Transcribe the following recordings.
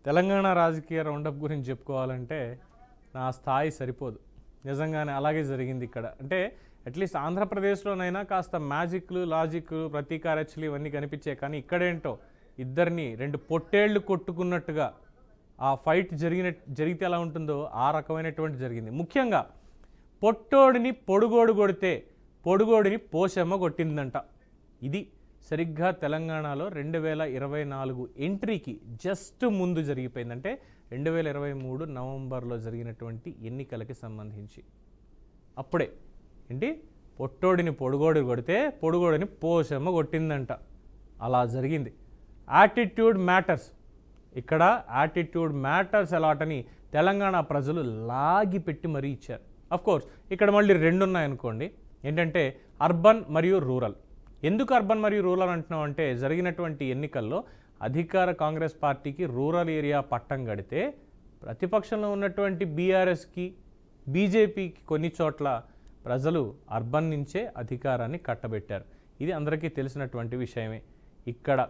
తెలంగాణ రాజకీయ రౌండప్ గురించి చెప్పుకోవాలంటే నా స్థాయి సరిపోదు. నిజంగానే అలాగే జరిగింది ఇక్కడ. అంటే అట్లీస్ట్ ఆంధ్రప్రదేశ్లోనైనా కాస్త మ్యాజిక్లు, లాజిక్లు, ప్రతీకారచ్చలు ఇవన్నీ కనిపించాయి. కానీ ఇక్కడేంటో ఇద్దరిని రెండు పొట్టేళ్లు కొట్టుకున్నట్టుగా ఆ ఫైట్ జరిగితే ఎలా ఉంటుందో ఆ రకమైనటువంటి జరిగింది. ముఖ్యంగా పొట్టోడిని పొడుగోడు కొడితే పొడుగోడిని పోషమ్మ కొట్టిందంట. ఇది సరిగ్గా తెలంగాణలో 2024 ఎంట్రీకి జస్ట్ ముందు జరిగిపోయిందంటే 2023 నవంబర్లో జరిగినటువంటి ఎన్నికలకి సంబంధించి. అప్పుడే ఏంటి పొట్టోడిని పొడుగోడు కొడితే పొడుగోడిని పోషమ్మ కొట్టిందంట. అలా జరిగింది. Attitude matters. ఇక్కడ యాటిట్యూడ్ మ్యాటర్స్ ఎలాటని తెలంగాణ ప్రజలు లాగి పెట్టి మరీ ఇచ్చారు. అఫ్కోర్స్ ఇక్కడ మళ్ళీ రెండు ఉన్నాయనుకోండి. ఏంటంటే అర్బన్ మరియు రూరల్. ఎందుకు అర్బన్ మరియు రూరల్ అంటున్నాం అంటే జరిగినటువంటి ఎన్నికల్లో అధికార కాంగ్రెస్ పార్టీకి రూరల్ ఏరియా పట్టం గడితే ప్రతిపక్షంలో ఉన్నటువంటి బీఆర్ఎస్కి, బీజేపీకి కొన్ని చోట్ల ప్రజలు అర్బన్ నుంచే అధికారాన్ని కట్టబెట్టారు. ఇది అందరికీ తెలిసినటువంటి విషయమే. ఇక్కడ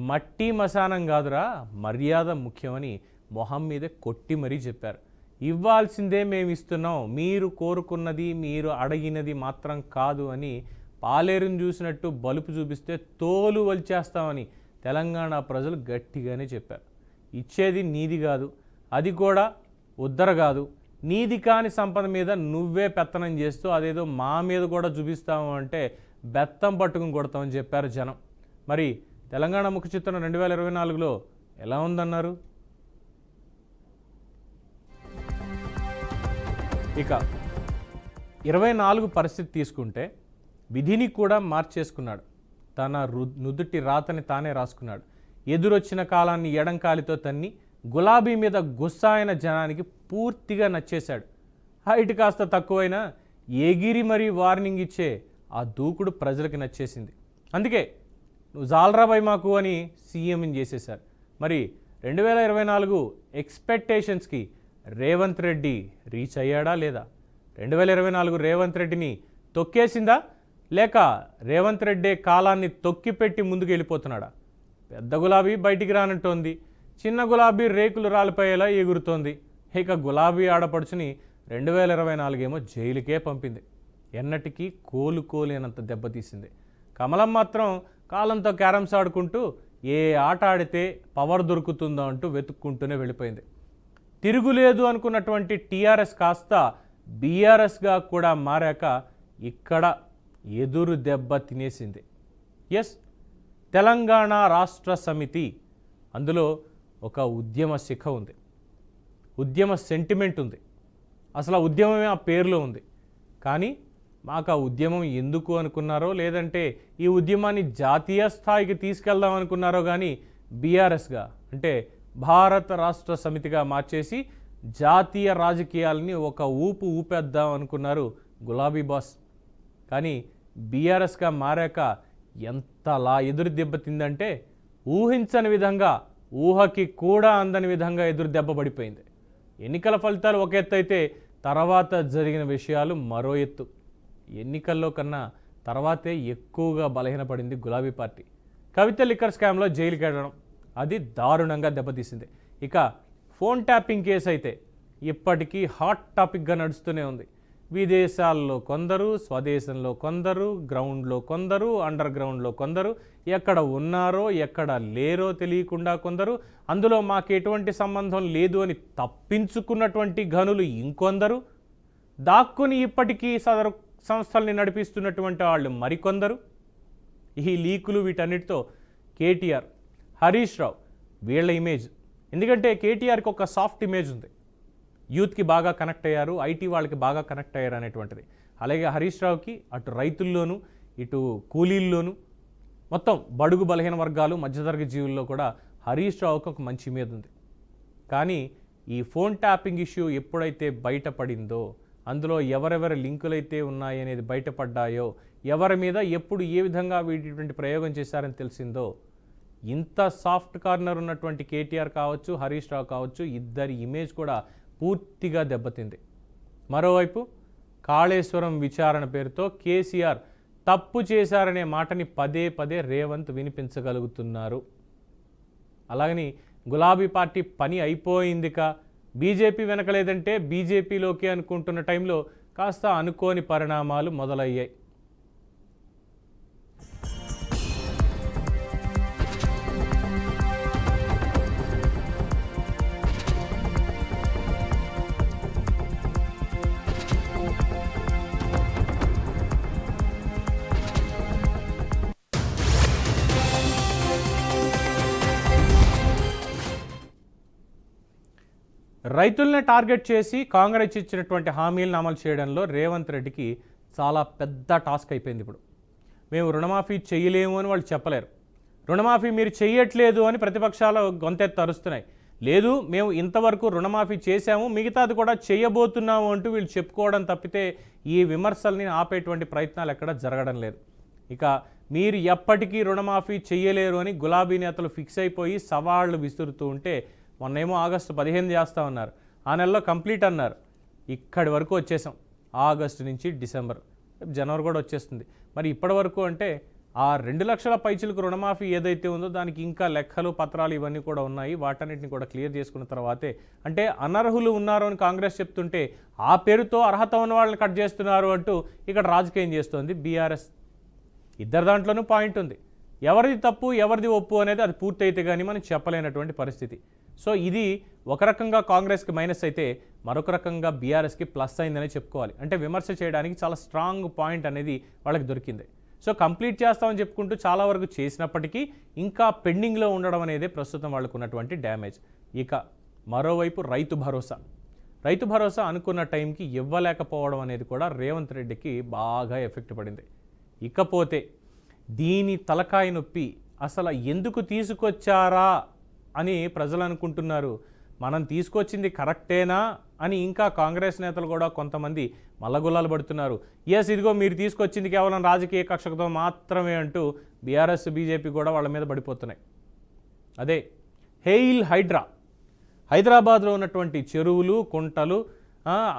మట్టి మశానం కాదురా, మర్యాద ముఖ్యమని మొహం మీద కొట్టి మరీ చెప్పారు. ఇవ్వాల్సిందే మేము ఇస్తున్నాం, మీరు కోరుకున్నది మీరు అడిగినది మాత్రం కాదు అని పాలేరుని చూసినట్టు బలుపు చూపిస్తే తోలు వలిచేస్తామని తెలంగాణ ప్రజలు గట్టిగానే చెప్పారు. ఇచ్చేది నీది కాదు, అది కూడా ఉద్దర కాదు, నీది కాని సంపద మీద నువ్వే పెత్తనం చేస్తూ అదేదో మా మీద కూడా చూపిస్తాము అంటే బెత్తం పట్టుకుని కొడతామని చెప్పారు జనం. మరి తెలంగాణ ముఖ చిత్రం 2024లో ఎలా ఉందన్నారు? ఇక 24 పరిస్థితి తీసుకుంటే విధిని కూడా మార్చేసుకున్నాడు. తన నుదుటి రాతని తానే రాసుకున్నాడు. ఎదురొచ్చిన కాలాన్ని ఎడంకాలితో తన్ని గులాబీ మీద గుస్సాయిన జనానికి పూర్తిగా నచ్చేశాడు. హైట్ కాస్త తక్కువైనా ఎగిరి మరీ వార్నింగ్ ఇచ్చే ఆ దూకుడు ప్రజలకి నచ్చేసింది. అందుకే నువ్వు జాలరాబాయ్ మాకు అని సీఎంని చేసేశారు. మరి 2024 ఎక్స్పెక్టేషన్స్కి రేవంత్ రెడ్డి రీచ్ అయ్యాడా లేదా? 2024 రేవంత్ రెడ్డిని తొక్కేసిందా లేక రేవంత్ రెడ్డి కాలాన్ని తొక్కిపెట్టి ముందుకు వెళ్ళిపోతున్నాడా? పెద్ద గులాబీ బయటికి రానంటోంది, చిన్న గులాబీ రేకులు రాలిపోయేలా ఎగురుతోంది. ఇక గులాబీ ఆడపడుచుని 2024 ఏమో జైలుకే పంపింది. ఎన్నటికీ కోలుకోలేనంత దెబ్బతీసింది. కమలం మాత్రం కాలంతో క్యారమ్స్ ఆడుకుంటూ ఏ ఆట ఆడితే పవర్ దొరుకుతుందో అంటూ వెతుక్కుంటూనే వెళ్ళిపోయింది. తిరుగులేదు అనుకున్నటువంటి టీఆర్ఎస్ కాస్త బీఆర్ఎస్గా కూడా మారాక ఇక్కడ ఎదురు దెబ్బ తినేసింది. ఎస్, తెలంగాణ రాష్ట్ర సమితి, అందులో ఒక ఉద్యమ శిఖ ఉంది, ఉద్యమ సెంటిమెంట్ ఉంది. అసలు ఆ ఉద్యమమే ఆ పేరులో ఉంది. కానీ మాకు ఆ ఉద్యమం ఎందుకు అనుకున్నారో, లేదంటే ఈ ఉద్యమాన్ని జాతీయ స్థాయికి తీసుకెళ్దాం అనుకున్నారో కానీ బీఆర్ఎస్గా అంటే భారత రాష్ట్ర సమితిగా మార్చేసి జాతీయ రాజకీయాలని ఒక ఊపేద్దాం అనుకున్నారు గులాబీ బాస్. కానీ బీఆర్ఎస్గా మారాక ఎంతలా ఎదురు దెబ్బతిందంటే ఊహించని విధంగా, ఊహకి కూడా అందని విధంగా ఎదురు దెబ్బ పడిపోయింది. ఎన్నికల ఫలితాలు ఒక ఎత్తు అయితే తర్వాత జరిగిన విషయాలు మరో ఎత్తు. ఎన్నికల్లో కన్నా తర్వాతే ఎక్కువగా బలహీనపడింది గులాబీ పార్టీ. కవిత లిక్కర్ స్కామ్లో జైలుకి వెళ్ళడం, అది దారుణంగా దెబ్బతీసింది. ఇక ఫోన్ ట్యాపింగ్ కేసు అయితే ఇప్పటికీ హాట్ టాపిక్గా నడుస్తూనే ఉంది. విదేశాల్లో కొందరు, స్వదేశంలో కొందరు, గ్రౌండ్లో కొందరు, అండర్ గ్రౌండ్లో కొందరు, ఎక్కడ ఉన్నారో ఎక్కడ లేరో తెలియకుండా కొందరు, అందులో మాకు ఎటువంటి సంబంధం లేదు అని తప్పించుకున్నటువంటి ఘనులు ఇంకొందరు, దాక్కుని ఇప్పటికీ సదరు సంస్థల్ని నడిపిస్తున్నటువంటి వాళ్ళు మరికొందరు. ఈ లీకులు వీటన్నిటితో కేటీఆర్, హరీష్ రావు వీళ్ళ ఇమేజ్, ఎందుకంటే కేటీఆర్కి ఒక సాఫ్ట్ ఇమేజ్ ఉంది, యూత్కి బాగా కనెక్ట్ అయ్యారు, ఐటీ వాళ్ళకి బాగా కనెక్ట్ అయ్యారు అనేటువంటిది. అలాగే హరీష్ రావుకి అటు రైతుల్లోనూ ఇటు కూలీల్లోనూ మొత్తం బడుగు బలహీన వర్గాలు, మధ్యతరగతి జీవుల్లో కూడా హరీష్ రావుకి ఒక మంచి ఇమేజ్ ఉంది. కానీ ఈ ఫోన్ ట్యాపింగ్ ఇష్యూ ఎప్పుడైతే బయటపడిందో, అందులో ఎవరెవరి లింకులైతే ఉన్నాయనేది బయటపడ్డాయో, ఎవరి మీద ఎప్పుడు ఏ విధంగా వీటిటువంటి ప్రయోగం చేశారని తెలిసిందో, ఇంత సాఫ్ట్ కార్నర్ ఉన్నటువంటి కేటీఆర్ కావచ్చు, హరీష్ రావు కావచ్చు, ఇద్దరి ఇమేజ్ కూడా పూర్తిగా దెబ్బతింది. మరోవైపు కాళేశ్వరం విచారణ పేరుతో కేసీఆర్ తప్పు చేశారనే మాటని పదే పదే రేవంత్ వినిపించగలుగుతున్నారు. అలాగని గులాబీ పార్టీ పని అయిపోయిందిక, బీజేపీ వెనకలేదంటే బీజేపీలోకి అనుకుంటున్న టైంలో కాస్త అనుకోని పరిణామాలు మొదలయ్యాయి. రైతుల్ని టార్గెట్ చేసి కాంగ్రెస్ ఇచ్చినటువంటి హామీలను అమలు చేయడంలో రేవంత్ రెడ్డికి చాలా పెద్ద టాస్క్ అయిపోయింది. ఇప్పుడు మేము రుణమాఫీ చేయలేము అని వాళ్ళు చెప్పలేరు. రుణమాఫీ మీరు చేయట్లేదు అని ప్రతిపక్షాలు గొంతెత్తి అరుస్తున్నాయి. లేదు, మేము ఇంతవరకు రుణమాఫీ చేశాము, మిగతాది కూడా చేయబోతున్నాము అంటూ వీళ్ళు చెప్పుకోవడం తప్పితే ఈ విమర్శల్ని ఆపేటువంటి ప్రయత్నాలు ఎక్కడ జరగడం లేదు. ఇక మీరు ఎప్పటికీ రుణమాఫీ చేయలేరు అని గులాబీ నేతలు ఫిక్స్ అయిపోయి సవాళ్లు విసురుతూ ఉంటే, మొన్నేమో ఆగస్టు 15 చేస్తామన్నారు, ఆ నెలలో కంప్లీట్ అన్నారు. ఇక్కడి వరకు వచ్చేసాం. ఆగస్టు నుంచి డిసెంబర్, జనవరి కూడా వచ్చేస్తుంది. మరి ఇప్పటి వరకు అంటే ఆ 2 లక్షల పైచిలకు రుణమాఫీ ఏదైతే ఉందో దానికి ఇంకా లెక్కలు పత్రాలు ఇవన్నీ కూడా ఉన్నాయి. వాటన్నిటిని కూడా క్లియర్ చేసుకున్న తర్వాతే, అంటే అనర్హులు ఉన్నారు అని కాంగ్రెస్ చెప్తుంటే ఆ పేరుతో అర్హత ఉన్న వాళ్ళని కట్ చేస్తున్నారు అంటూ ఇక్కడ రాజకీయం చేస్తోంది బీఆర్ఎస్. ఇద్దరు దాంట్లోనూ పాయింట్ ఉంది. ఎవరిది తప్పు ఎవరిది ఒప్పు అనేది అది పూర్తయితే కానీ మనం చెప్పలేనటువంటి పరిస్థితి. సో ఇది ఒక రకంగా కాంగ్రెస్కి మైనస్ అయితే మరొక రకంగా బీఆర్ఎస్కి ప్లస్ అయిందని చెప్పుకోవాలి. అంటే విమర్శ చేయడానికి చాలా స్ట్రాంగ్ పాయింట్ అనేది వాళ్ళకి దొరికింది. సో కంప్లీట్ చేస్తామని చెప్పుకుంటూ చాలా వరకు చేసినప్పటికీ ఇంకా పెండింగ్లో ఉండడం అనేది ప్రస్తుతం వాళ్ళకు ఉన్నటువంటి డ్యామేజ్. ఇక మరోవైపు రైతు భరోసా అనుకున్న టైంకి ఇవ్వలేకపోవడం అనేది కూడా రేవంత్ రెడ్డికి బాగా ఎఫెక్ట్ పడింది. ఇకపోతే దీని తలకాయ నొప్పి అసలు ఎందుకు తీసుకొచ్చారా అని ప్రజలు అనుకుంటున్నారు. మనం తీసుకొచ్చింది కరెక్టేనా అని ఇంకా కాంగ్రెస్ నేతలు కూడా కొంతమంది మల్లగుల్లాలు పడుతున్నారు. ఇదిగో మీరు తీసుకొచ్చింది కేవలం రాజకీయ కక్షతో మాత్రమే అంటూ బీఆర్ఎస్ బీజేపీ కూడా వాళ్ళ మీద పడిపోతున్నాయి. అదే హెయిల్ హైడ్రా, హైదరాబాద్లో ఉన్నటువంటి చెరువులు, కుంటలు,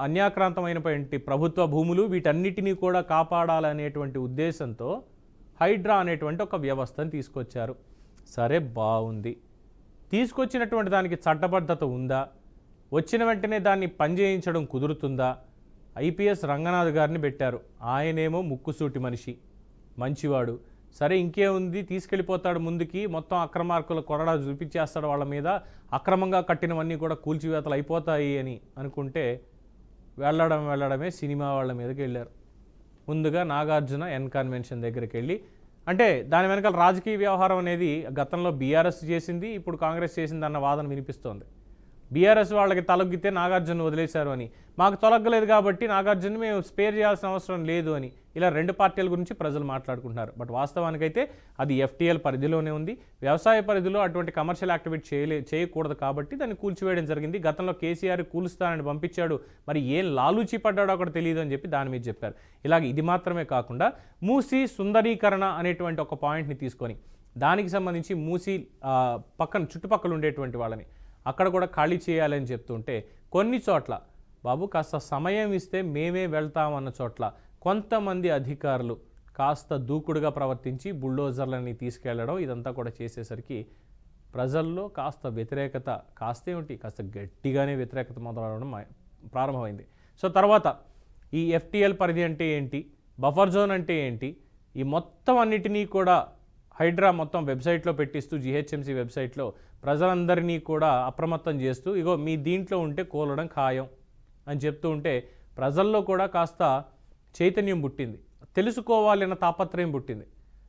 అన్యాక్రాంతమైనటువంటి ప్రభుత్వ భూములు వీటన్నిటినీ కూడా కాపాడాలనేటువంటి ఉద్దేశంతో హైడ్రా అనేటువంటి ఒక వ్యవస్థను తీసుకొచ్చారు. సరే, బాగుంది. తీసుకొచ్చినటువంటి దానికి చట్టబద్ధత ఉందా? వచ్చిన వెంటనే దాన్ని పనిచేయించడం కుదురుతుందా? ఐపీఎస్ రంగనాథ్ గారిని పెట్టారు. ఆయనేమో ముక్కుసూటి మనిషి, మంచివాడు. సరే, ఇంకేముంది, తీసుకెళ్ళిపోతాడు ముందుకి, మొత్తం అక్రమార్కుల కొరడా చూపించేస్తాడు వాళ్ళ మీద, అక్రమంగా కట్టినవన్నీ కూడా కూల్చివేతలు అయిపోతాయి అని అనుకుంటే వెళ్ళడమే సినిమా వాళ్ళ మీదకి వెళ్ళారు. ముందుగా నాగార్జున కన్వెన్షన్ దగ్గరికి వెళ్ళి, అంటే దాని వెనకాల రాజకీయ వ్యవహారం అనేది గతంలో బీఆర్ఎస్ చేసింది, ఇప్పుడు కాంగ్రెస్ చేసింది అన్న వాదన వినిపిస్తోంది. బీఆర్ఎస్ వాళ్ళకి తలొగ్గితే నాగార్జున వదిలేశారు అని, మాకు తొలగలేదు కాబట్టి నాగార్జున మేము స్పేర్ చేయాల్సిన అవసరం లేదు అని ఇలా రెండు పార్టీల గురించి ప్రజలు మాట్లాడుకుంటున్నారు. బట్ వాస్తవానికైతే అది ఎఫ్టీఎల్ పరిధిలోనే ఉంది. వ్యవసాయ పరిధిలో అటువంటి కమర్షియల్ యాక్టివిటీ చేయకూడదు కాబట్టి దాన్ని కూల్చివేయడం జరిగింది. గతంలో కేసీఆర్ కూలుస్తానని పంపించాడు, మరి ఏం లాలూచి పడ్డాడో అక్కడ తెలియదు అని చెప్పి దాని మీద చెప్పారు. ఇలాగ ఇది మాత్రమే కాకుండా మూసీ సుందరీకరణ అనేటువంటి ఒక పాయింట్ని తీసుకొని దానికి సంబంధించి మూసీ చుట్టుపక్కల ఉండేటువంటి వాళ్ళని అక్కడ కూడా ఖాళీ చేయాలని చెప్తుంటే, కొన్ని చోట్ల బాబు కాస్త సమయం ఇస్తే మేమే వెళ్తామన్న చోట్ల కొంతమంది అధికారులు కాస్త దూకుడుగా ప్రవర్తించి బుల్డోజర్లని తీసుకెళ్లడం ఇదంతా కూడా చేసేసరికి ప్రజల్లో కాస్త వ్యతిరేకత, కాస్త గట్టిగానే వ్యతిరేకత మొదలవడం ప్రారంభమైంది. సో తర్వాత ఈ ఎఫ్టీఎల్ పరిధి అంటే ఏంటి, బఫర్ జోన్ అంటే ఏంటి, ఈ మొత్తం అన్నిటినీ కూడా హైడ్రా మొత్తం వెబ్సైట్లో పెట్టిస్తూ జీహెచ్ఎంసీ వెబ్సైట్లో ప్రజలందరినీ కూడా అప్రమత్తం చేస్తూ, ఇగో మీ దీంట్లో ఉంటే కూలడం ఖాయం అని చెప్తూ ఉంటే ప్రజల్లో కూడా కాస్త చైతన్యం పుట్టింది, తెలుసుకోవాలన్న తాపత్రయం పుట్టింది.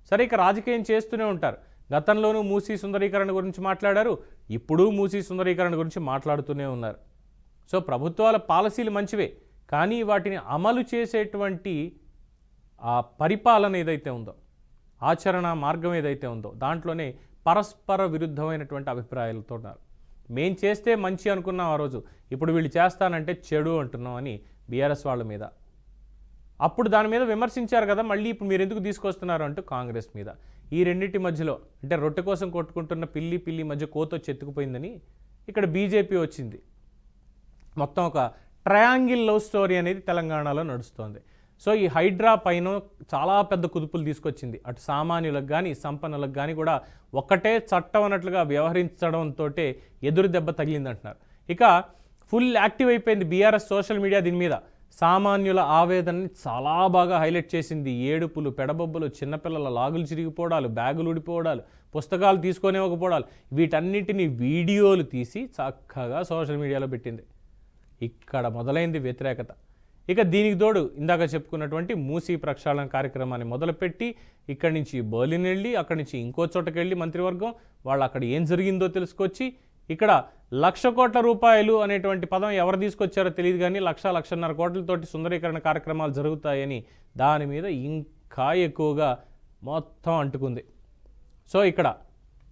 సరే, ఇక రాజకీయం చేస్తూనే ఉంటారు. గతంలోనూ మూసీ సుందరీకరణ గురించి మాట్లాడారు, ఇప్పుడు మూసీ సుందరీకరణ గురించి మాట్లాడుతూనే ఉన్నారు. సో ప్రభుత్వాల పాలసీలు మంచివే, కానీ వాటిని అమలు చేసేటువంటి ఆ పరిపాలన ఏదైతే ఉందో, ఆచరణ మార్గం ఏదైతే ఉందో దాంట్లోనే పరస్పర విరుద్ధమైనటువంటి అభిప్రాయాలతో ఉన్నారు. మేం చేస్తే మంచి అనుకున్నాం ఆ రోజు, ఇప్పుడు వీళ్ళు చేస్తానంటే చెడు అంటున్నాం అని బీఆర్ఎస్ వాళ్ళ మీద, అప్పుడు దాని మీద విమర్శించారు కదా, మళ్ళీ ఇప్పుడు మీరు ఎందుకు తీసుకొస్తున్నారు అంటూ కాంగ్రెస్ మీద. ఈ రెండింటి మధ్యలో అంటే రొట్టె కోసం కొట్టుకుంటున్న పిల్లి మధ్య కోతొచ్చి ఎత్తుకుపోయిందని ఇక్కడ బీజేపీ వచ్చింది. మొత్తం ఒక ట్రయాంగిల్ లవ్ స్టోరీ అనేది తెలంగాణలో నడుస్తోంది. సో ఈ హైడ్రా పైన చాలా పెద్ద కుదుపులు తీసుకొచ్చింది. అటు సామాన్యులకు కానీ సంపన్నులకు కానీ కూడా ఒక్కటే చట్టం అన్నట్లుగా వ్యవహరించడంతో ఎదురు దెబ్బ తగిలిందంటున్నారు. ఇక ఫుల్ యాక్టివ్ అయిపోయింది బీఆర్ఎస్ సోషల్ మీడియా దీని మీద. సామాన్యుల ఆవేదనని చాలా బాగా హైలైట్ చేసింది. ఏడుపులు, పెడబొబ్బలు, చిన్నపిల్లల లాగులు చిరిగిపోవడాలు, బ్యాగులు ఊడిపోవడాలు, పుస్తకాలు తీసుకొనివ్వకపోవడాలు, వీటన్నిటిని వీడియోలు తీసి చక్కగా సోషల్ మీడియాలో పెట్టింది. ఇక్కడ మొదలైంది వ్యతిరేకత. ఇక దీనికి తోడు ఇందాక చెప్పుకున్నటువంటి మూసీ ప్రక్షాళన కార్యక్రమాన్ని మొదలుపెట్టి ఇక్కడి నుంచి బర్లిన్ వెళ్ళి అక్కడి నుంచి ఇంకో చోటకి వెళ్ళి మంత్రివర్గం వాళ్ళు అక్కడ ఏం జరిగిందో తెలుసుకొచ్చి ఇక్కడ 1,00,000 కోట్ల రూపాయలు అనేటువంటి పదం ఎవరు తీసుకొచ్చారో తెలియదు కానీ 1,00,000-1,50,000 కోట్లతోటి సుందరీకరణ కార్యక్రమాలు జరుగుతాయని దాని మీద ఇంకా ఎక్కువగా మొత్తం అంటుకుంది. సో ఇక్కడ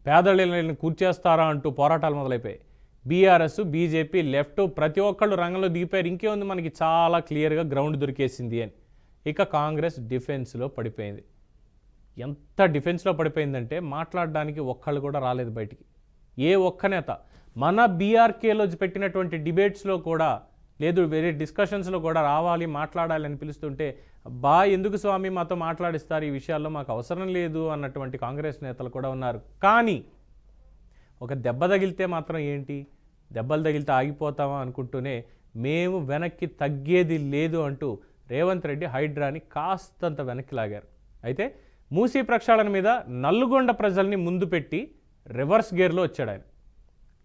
పేదలను కూర్చేస్తారా అంటూ పోరాటాలు మొదలైపోయాయి. బీఆర్ఎస్, బీజేపీ, లెఫ్ట్ ప్రతి ఒక్కళ్ళు రంగంలో దిగిపోయారు. ఇంకేముంది, మనకి చాలా క్లియర్గా గ్రౌండ్ దొరికేసింది అని. ఇక కాంగ్రెస్ డిఫెన్స్లో పడిపోయింది. ఎంత డిఫెన్స్లో పడిపోయిందంటే మాట్లాడడానికి ఒక్కళ్ళు కూడా రాలేదు బయటికి. ఏ ఒక్క నేత మన బీఆర్కేలో పెట్టినటువంటి డిబేట్స్లో కూడా లేదు, వేరే డిస్కషన్స్లో కూడా రావాలి మాట్లాడాలి అని పిలుస్తుంటే ఎందుకు స్వామి మాతో మాట్లాడిస్తారు, ఈ విషయాల్లో మాకు అవసరం లేదు అన్నటువంటి కాంగ్రెస్ నేతలు కూడా ఉన్నారు. కానీ ఒక దెబ్బ తగిలితే మాత్రం ఏంటి, దెబ్బలు తగిలితే ఆగిపోతామా అనుకుంటూనే మేము వెనక్కి తగ్గేది లేదు అంటూ రేవంత్ రెడ్డి హైడ్రాని కాస్తంత వెనక్కి లాగారు. అయితే మూసీ ప్రక్షాళన మీద నల్గొండ ప్రజల్ని ముందు పెట్టి రివర్స్ గేర్లో వచ్చాడు ఆయన.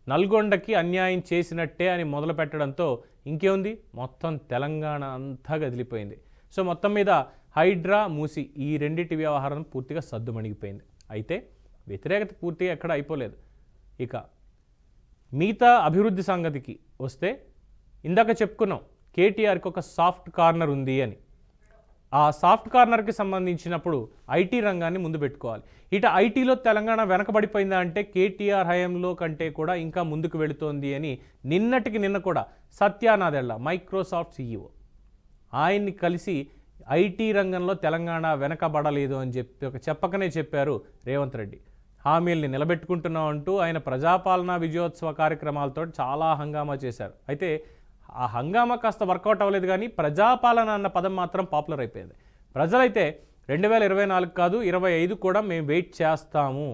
నల్గొండకి అన్యాయం చేసినట్టే అని మొదలు పెట్టడంతో ఇంకేముంది, మొత్తం తెలంగాణ అంతా కదిలిపోయింది. సో మొత్తం మీద హైడ్రా, మూసీ ఈ రెండింటి వ్యవహారం పూర్తిగా సద్దుమణిగిపోయింది. అయితే వ్యతిరేకత పూర్తిగా ఎక్కడ అయిపోలేదు. ఇక మిగతా అభివృద్ధి సంగతికి వస్తే ఇందాక చెప్పుకున్నాం కేటీఆర్కి ఒక సాఫ్ట్ కార్నర్ ఉంది అని. ఆ సాఫ్ట్ కార్నర్కి సంబంధించినప్పుడు ఐటీ రంగాన్ని ముందు పెట్టుకోవాలి. ఇటు ఐటీలో తెలంగాణ వెనకబడిపోయిందా అంటే కేటీఆర్ హయాంలో కంటే కూడా ఇంకా ముందుకు వెళుతోంది అని నిన్నటికి నిన్న కూడా సత్యానాదెళ్ల మైక్రోసాఫ్ట్ సీఈఓ ఆయన్ని కలిసి ఐటీ రంగంలో తెలంగాణ వెనకబడలేదు అని చెప్పకనే చెప్పారు రేవంత్ రెడ్డి. హామీల్ని నిలబెట్టుకుంటున్నాం అంటూ ఆయన ప్రజాపాలన విజయోత్సవ కార్యక్రమాలతో చాలా హంగామా చేశారు. అయితే ఆ హంగామా కాస్త వర్కౌట్ అవ్వలేదు కానీ ప్రజాపాలన అన్న పదం మాత్రం పాపులర్ అయిపోయింది. ప్రజలైతే 2024 కాదు 25 కూడా మేము వెయిట్ చేస్తాము,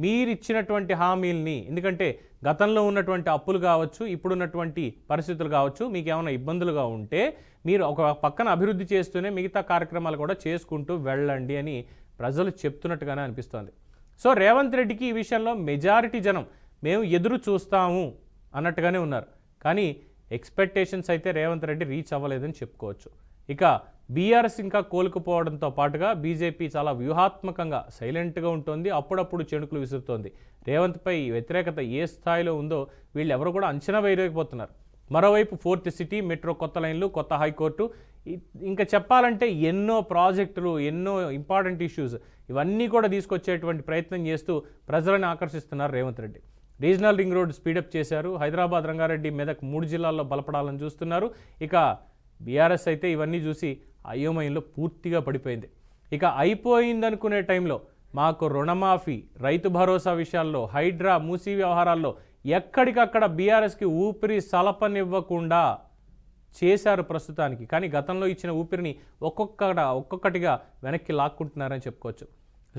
మీరు ఇచ్చినటువంటి హామీల్ని, ఎందుకంటే గతంలో ఉన్నటువంటి అప్పులు కావచ్చు, ఇప్పుడున్నటువంటి పరిస్థితులు కావచ్చు, మీకు ఏమైనా ఇబ్బందులుగా ఉంటే మీరు ఒక పక్కన అభివృద్ధి చేస్తూనే మిగతా కార్యక్రమాలు కూడా చేసుకుంటూ వెళ్ళండి అని ప్రజలు చెప్తున్నట్టుగానే అనిపిస్తోంది. సో రేవంత్ రెడ్డికి ఈ విషయంలో మెజారిటీ జనం మేము ఎదురు చూస్తాము అన్నట్టుగానే ఉన్నారు. కానీ ఎక్స్పెక్టేషన్స్ అయితే రేవంత్ రెడ్డి రీచ్ అవ్వలేదని చెప్పుకోవచ్చు. ఇక బీఆర్ఎస్ ఇంకా కోలుకుపోవడంతో పాటుగా బీజేపీ చాలా వ్యూహాత్మకంగా సైలెంట్గా ఉంటుంది, అప్పుడప్పుడు చెణుకులు విసురుతోంది. రేవంత్పై వ్యతిరేకత ఏ స్థాయిలో ఉందో వీళ్ళు ఎవరు కూడా అంచనా వేయలేకపోతున్నారు. మరోవైపు 4th సిటీ, మెట్రో కొత్త లైన్లు, కొత్త హైకోర్టు, ఇంకా చెప్పాలంటే ఎన్నో ప్రాజెక్టులు, ఎన్నో ఇంపార్టెంట్ ఇష్యూస్ ఇవన్నీ కూడా తీసుకొచ్చేటువంటి ప్రయత్నం చేస్తూ ప్రజలను ఆకర్షిస్తున్నారు Revanth Reddy. Regional ring road speed up చేశారు. హైదరాబాద్, రంగారెడ్డి, మెదక్ 3 జిల్లాల్లో బలపడాలని చూస్తున్నారు. ఇక బీఆర్ఎస్ అయితే ఇవన్నీ చూసి అయోమయంలో పూర్తిగా పడిపోయింది. ఇక అయిపోయిందనుకునే టైంలో మాకు రుణమాఫీ, రైతు భరోసా విషయాల్లో, హైడ్రా, మూసీ వ్యవహారాల్లో ఎక్కడికక్కడ బీఆర్ఎస్కి ఊపిరి సలపనివ్వకుండా చేశారు ప్రస్తుతానికి. కానీ గతంలో ఇచ్చిన ఊపిరిని ఒక్కొక్కటిగా వెనక్కి లాక్కుంటున్నారని చెప్పుకోవచ్చు.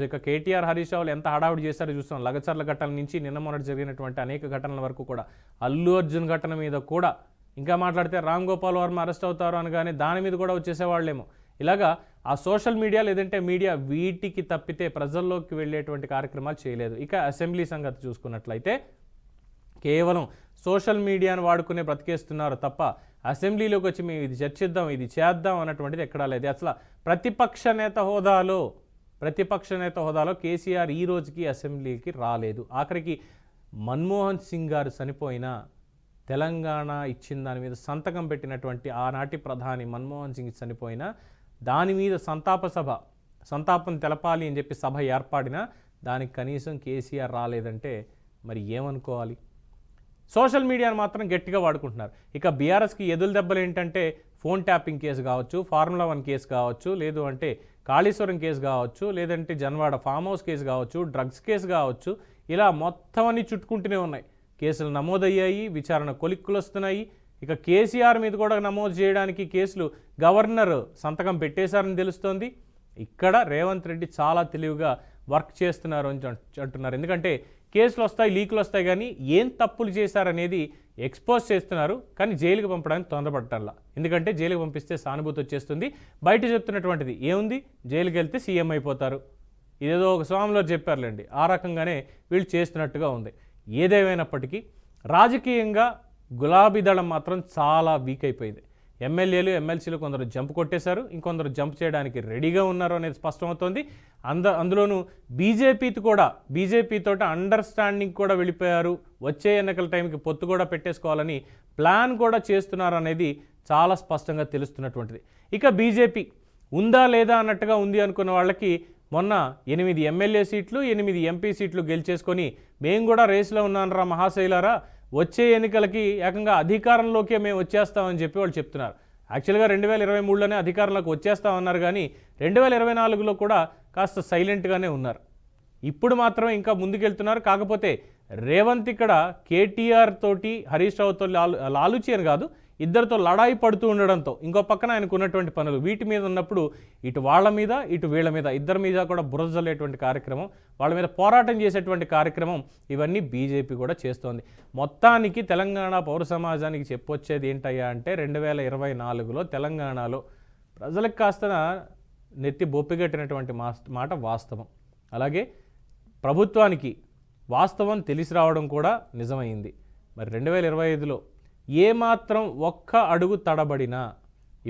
ఇక కేటీఆర్, హరీష్ రావులు ఎంత హడావుడి చేశారో చూస్తాం. లగచర్ల ఘటన నుంచి నిన్న మొన్నటి జరిగినటువంటి అనేక ఘటనల వరకు కూడా, అల్లు అర్జున్ ఘటన మీద కూడా ఇంకా మాట్లాడితే రామ్ గోపాల్ వర్మ అరెస్ట్ అవుతారు అనగానే దాని మీద కూడా వచ్చేసేవాళ్ళేమో. ఇలాగా ఆ సోషల్ మీడియా లేదంటే మీడియా వీటికి తప్పితే ప్రజల్లోకి వెళ్ళేటువంటి కార్యక్రమాలు చేయలేదు. ఇక అసెంబ్లీ సంగతి చూసుకున్నట్లయితే కేవలం సోషల్ మీడియాను వాడుకునే బ్రతికేస్తున్నారు తప్ప అసెంబ్లీలోకి వచ్చి మేము ఇది చర్చిద్దాం, ఇది చేద్దాం అన్నటువంటిది ఎక్కడా లేదు. అసలు ప్రతిపక్ష నేత హోదాలో కేసీఆర్ ఈ రోజుకి అసెంబ్లీకి రాలేదు. ఆఖరికి మన్మోహన్ సింగ్ గారు చనిపోయినా తెలంగాణ ఇచ్చిన దాని మీద సంతకం పెట్టినటువంటి ఆనాటి ప్రధాని మన్మోహన్ సింగ్ చనిపోయినా దాని మీద సంతాపం తెలపాలి అని చెప్పి సభ ఏర్పాడినా దానికి కనీసం కేసీఆర్ రాలేదంటే మరి ఏమనుకోవాలి. సోషల్ మీడియాను మాత్రం గట్టిగా వాడుకుంటున్నారు. ఇక బీఆర్ఎస్కి ఎదురు దెబ్బలు ఏంటంటే ఫోన్ ట్యాపింగ్ కేసు కావచ్చు, ఫార్ములా 1 కేసు కావచ్చు, లేదు అంటే కాళేశ్వరం కేసు కావచ్చు, లేదంటే జన్వాడ ఫామ్ హౌస్ కేసు కావచ్చు, డ్రగ్స్ కేసు కావచ్చు, ఇలా మొత్తం అన్ని చుట్టుకుంటూనే ఉన్నాయి. కేసులు నమోదయ్యాయి, విచారణ కొలిక్కులు వస్తున్నాయి. ఇక కేసీఆర్ మీద కూడా నమోదు చేయడానికి కేసులు గవర్నర్ సంతకం పెట్టేశారని తెలుస్తోంది. ఇక్కడ రేవంత్ రెడ్డి చాలా తెలివిగా వర్క్ చేస్తున్నారు అని అంటున్నారు. ఎందుకంటే కేసులు వస్తాయి, లీకులు వస్తాయి, కానీ ఏం తప్పులు చేశారనేది ఎక్స్పోజ్ చేస్తున్నారు. కానీ జైలుకి పంపడానికి తొందరపడటల్లా. ఎందుకంటే జైలుకి పంపిస్తే సానుభూతి వచ్చేస్తుంది. బయట చెప్తున్నటువంటిది ఏముంది, జైలుకి వెళ్తే సీఎం అయిపోతారు, ఇదేదో ఒక స్వామిలో చెప్పారులేండి, ఆ రకంగానే వీళ్ళు చేస్తున్నట్టుగా ఉంది. ఏదేమైనప్పటికీ రాజకీయంగా గులాబీ దళం మాత్రం చాలా వీక్ అయిపోయింది. ఎమ్మెల్యేలు ఎమ్మెల్సీలు కొందరు జంప్ కొట్టేశారు, ఇంకొందరు జంప్ చేయడానికి రెడీగా ఉన్నారు అనేది స్పష్టమవుతోంది. అందులోనూ బీజేపీతో అండర్స్టాండింగ్ కూడా వెళ్ళిపోయారు. వచ్చే ఎన్నికల టైంకి పొత్తు కూడా పెట్టేసుకోవాలని ప్లాన్ కూడా చేస్తున్నారు అనేది చాలా స్పష్టంగా తెలుస్తున్నటువంటిది. ఇక బీజేపీ ఉందా లేదా అన్నట్టుగా ఉంది అనుకున్న వాళ్ళకి మొన్న 8 ఎమ్మెల్యే సీట్లు 8 ఎంపీ సీట్లు గెలిచేసుకొని మేము కూడా రేసులో ఉన్నానరా మహాశైలారా, వచ్చే ఎన్నికలకి ఏకంగా అధికారంలోకే మేము వచ్చేస్తామని చెప్పి వాళ్ళు చెప్తున్నారు. యాక్చువల్గా 2023లోనే అధికారంలోకి వచ్చేస్తామన్నారు, కానీ 2024లో కూడా కాస్త సైలెంట్గానే ఉన్నారు. ఇప్పుడు మాత్రం ఇంకా ముందుకెళ్తున్నారు. కాకపోతే రేవంత్ ఇక్కడ కేటీఆర్ తోటి హరీష్ రావుతో లాలుచి అని కాదు, ఇద్దరితో లడాయి పడుతూ ఉండడంతో ఇంకో పక్కన ఆయనకు ఉన్నటువంటి పనులు వీటి మీద ఉన్నప్పుడు ఇటు వాళ్ళ మీద ఇటు వీళ్ళ మీద ఇద్దరి మీద కూడా బురద జల్లేటువంటి కార్యక్రమం, వాళ్ళ మీద పోరాటం చేసేటువంటి కార్యక్రమం ఇవన్నీ బీజేపీ కూడా చేస్తోంది. మొత్తానికి తెలంగాణ పౌర సమాజానికి చెప్పొచ్చేది ఏంటయ్యా అంటే 2024లో తెలంగాణలో ప్రజలకు కాస్త నెత్తి బొప్పిగట్టినటువంటి మాట వాస్తవం. అలాగే ప్రభుత్వానికి వాస్తవం తెలిసి రావడం కూడా నిజమైంది. మరి 2025లో ఏమాత్రం ఒక్క అడుగు తడబడినా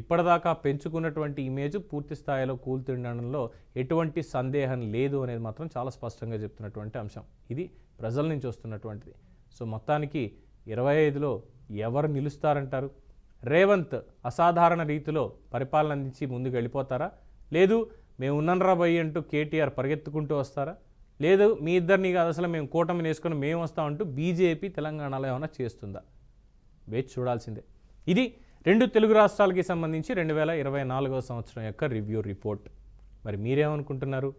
ఇప్పటిదాకా పెంచుకున్నటువంటి ఇమేజ్ పూర్తి స్థాయిలో కూల్తుండడంలో ఎటువంటి సందేహం లేదు అనేది మాత్రం చాలా స్పష్టంగా చెప్తున్నటువంటి అంశం. ఇది ప్రజల నుంచి వస్తున్నటువంటిది. సో మొత్తానికి 25లో ఎవరు నిలుస్తారంటారు? రేవంత్ అసాధారణ రీతిలో పరిపాలన అందించి ముందుకు వెళ్ళిపోతారా? లేదు మేము ఉన్ననరా భయ్ అంటూ కేటీఆర్ పరిగెత్తుకుంటూ వస్తారా? లేదు మీ ఇద్దరిని కాదు అసలు మేము కూటమిని వేసుకొని మేము వస్తామంటూ బీజేపీ తెలంగాణలో ఏమైనా చేస్తుందా? వేచి చూడాల్సిందే. ఇది 2 తెలుగు రాష్ట్రాలకి సంబంధించి 2024వ సంవత్సరం యొక్క రివ్యూ రిపోర్ట్. మరి మీరేమనుకుంటున్నారు?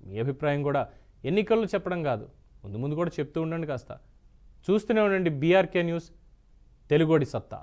మీ అభిప్రాయం కూడా ఎన్నికల్లో చెప్పడం కాదు, ముందు కూడా చెప్తూ ఉండండి. కాస్త చూస్తూనే ఉండండి బీఆర్కే న్యూస్, తెలుగోడి సత్తా.